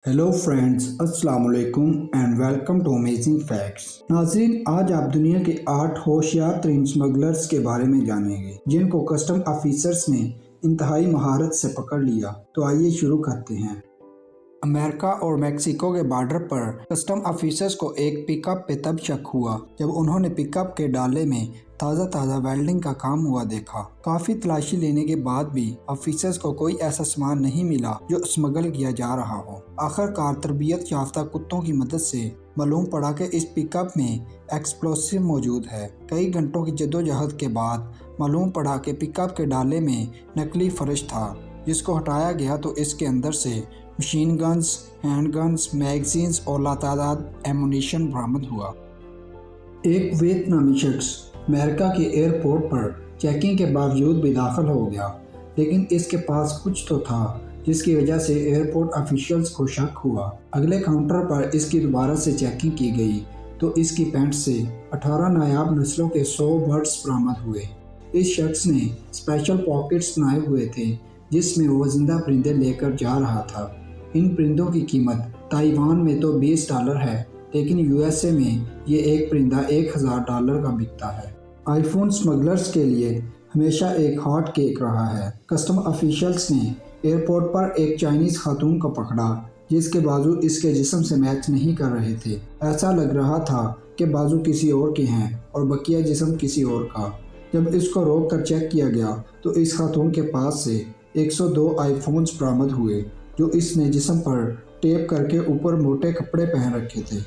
Hello friends, अस्सलाम वालेकुम and welcome to amazing facts. नाज़रीन, आज आप दुनिया के 8 होशियार तरीन स्मगलर्स के बारे में जानेंगे जिनको कस्टम ऑफिसर्स ने इंतहाई महारत से पकड़ लिया। तो आइए शुरू करते हैं। अमेरिका और मेक्सिको के बॉर्डर पर कस्टम ऑफिसर्स को एक पिकअप पे तब शक हुआ जब उन्होंने पिकअप के डाले में ताज़ा वेल्डिंग का काम हुआ देखा। काफ़ी तलाशी लेने के बाद भी ऑफिसर्स को कोई ऐसा सामान नहीं मिला जो स्मगल किया जा रहा हो। आखिरकार तरबियत याफ्ता कुत्तों की मदद से मालूम पड़ा कि इस पिकअप में एक्सप्लोसिव मौजूद है। कई घंटों की जद्दोजहद के बाद मालूम पड़ा कि पिकअप के डाले में नकली फर्श था, जिसको हटाया गया तो इसके अंदर से machine guns, hand guns, magazines और लातादाद एमुनिशन बरामद हुआ। एक वियतनामी शख्स अमेरिका के एयरपोर्ट पर चेकिंग के बावजूद भी दाखिल हो गया, लेकिन इसके पास कुछ तो था जिसकी वजह से एयरपोर्ट ऑफिशियल्स को शक हुआ। अगले काउंटर पर इसकी दोबारा से चेकिंग की गई तो इसकी पैंट से 18 नायाब नस्लों के 100 बर्ड्स बरामद हुए। इस शख्स ने स्पेशल पॉकेट्स बनाए हुए थे जिसमें वो जिंदा परिंदे लेकर जा रहा था। इन परिंदों की कीमत ताइवान में तो $20 है, लेकिन यूएसए में ये एक परिंदा $1000 का बिकता है। आईफोन स्मगलर्स के लिए हमेशा एक हॉट केक रहा है। कस्टम ऑफिशियल्स ने एयरपोर्ट पर एक चाइनीज खातून को पकड़ा जिसके बाजू इसके जिस्म से मैच नहीं कर रहे थे। ऐसा लग रहा था कि बाजू किसी और के हैं और बकिया जिस्म किसी और का। जब इसको रोक कर चेक किया गया तो इस खातून के पास से 102 आईफोन्स बरामद हुए जो इसने जिस्म पर टेप करके ऊपर मोटे कपड़े पहन रखे थे,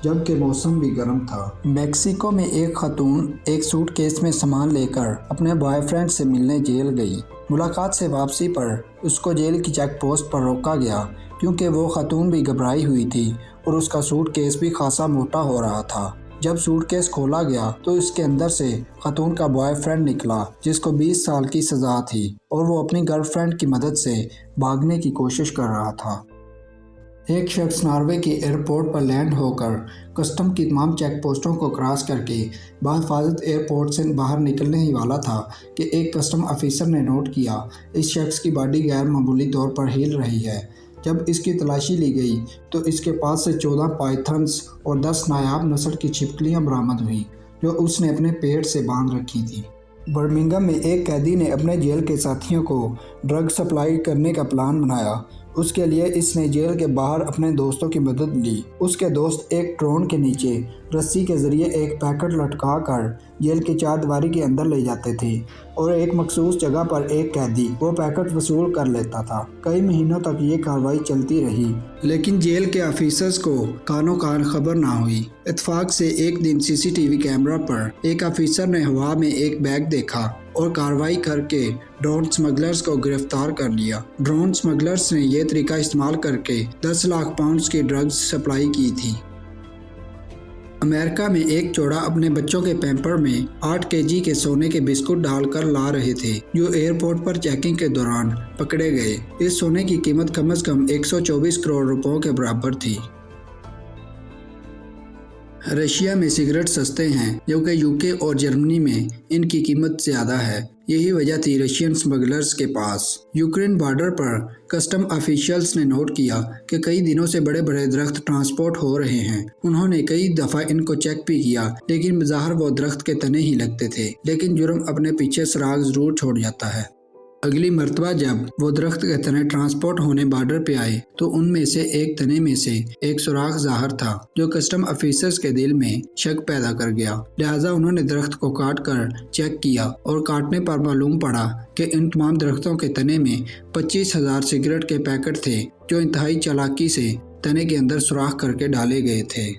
जबकि मौसम भी गर्म था। मेक्सिको में एक खातून एक सूटकेस में सामान लेकर अपने बॉयफ्रेंड से मिलने जेल गई। मुलाकात से वापसी पर उसको जेल की चेक पोस्ट पर रोका गया क्योंकि वो खातून भी घबराई हुई थी और उसका सूटकेस भी खासा मोटा हो रहा था। जब सूटकेस खोला गया तो इसके अंदर से खातून का बॉयफ्रेंड निकला जिसको 20 साल की सज़ा थी और वो अपनी गर्लफ्रेंड की मदद से भागने की कोशिश कर रहा था। एक शख्स नॉर्वे के एयरपोर्ट पर लैंड होकर कस्टम की तमाम चेक पोस्टों को क्रॉस करके बाहिफाजत एयरपोर्ट से बाहर निकलने ही वाला था कि एक कस्टम ऑफिसर ने नोट किया इस शख्स की बॉडी गैर मामूली तौर पर हिल रही है। जब इसकी तलाशी ली गई तो इसके पास से 14 पाइथन्स और 10 नायाब नस्ल की छिपकलियां बरामद हुई जो उसने अपने पेट से बांध रखी थी। बर्मिंघम में एक कैदी ने अपने जेल के साथियों को ड्रग सप्लाई करने का प्लान बनाया। उसके लिए इसने जेल के बाहर अपने दोस्तों की मदद ली। उसके दोस्त एक ड्रोन के नीचे रस्सी के जरिए एक पैकेट लटका कर जेल की चारदीवारी के अंदर ले जाते थे और एक मखसूस जगह पर एक कैदी वो पैकेट वसूल कर लेता था। कई महीनों तक ये कार्रवाई चलती रही, लेकिन जेल के ऑफिसर्स को कानो कान खबर ना हुई। इत्तेफाक से एक दिन सीसीटीवी कैमरा पर एक ऑफिसर ने हवा में एक बैग देखा और कार्रवाई करके ड्रोन स्मगलर्स को गिरफ्तार कर लिया। ड्रोन स्मगलर्स ने यह तरीका इस्तेमाल करके 10 लाख पाउंड की ड्रग्स सप्लाई की थी। अमेरिका में एक जोड़ा अपने बच्चों के पैम्पर में 8 केजी के सोने के बिस्कुट डालकर ला रहे थे जो एयरपोर्ट पर चेकिंग के दौरान पकड़े गए। इस सोने की कीमत कम से कम 124 करोड़ रुपयों के बराबर थी। रशिया में सिगरेट सस्ते हैं जबकि यूके और जर्मनी में इनकी कीमत ज़्यादा है। यही वजह थी रशियन स्मगलर्स के पास। यूक्रेन बॉर्डर पर कस्टम ऑफिशियल्स ने नोट किया कि कई दिनों से बड़े बड़े दरख्त ट्रांसपोर्ट हो रहे हैं। उन्होंने कई दफ़ा इनको चेक भी किया, लेकिन बज़ाहिर वो दरख्त के तने ही लगते थे, लेकिन जुर्म अपने पीछे सुराग ज़रूर छोड़ जाता है। अगली मर्तबा जब वो दरख्त के तने ट्रांसपोर्ट होने बॉर्डर पे आए तो उनमें से एक तने में से एक सुराख ज़ाहिर था जो कस्टम ऑफिसर्स के दिल में शक पैदा कर गया। लिहाजा उन्होंने दरख्त को काट कर चेक किया और काटने पर मालूम पड़ा कि इन तमाम दरख्तों के तने में 25,000 सिगरेट के पैकेट थे जो इंतहाई चालाकी से तने के अंदर सुराख करके डाले गए थे।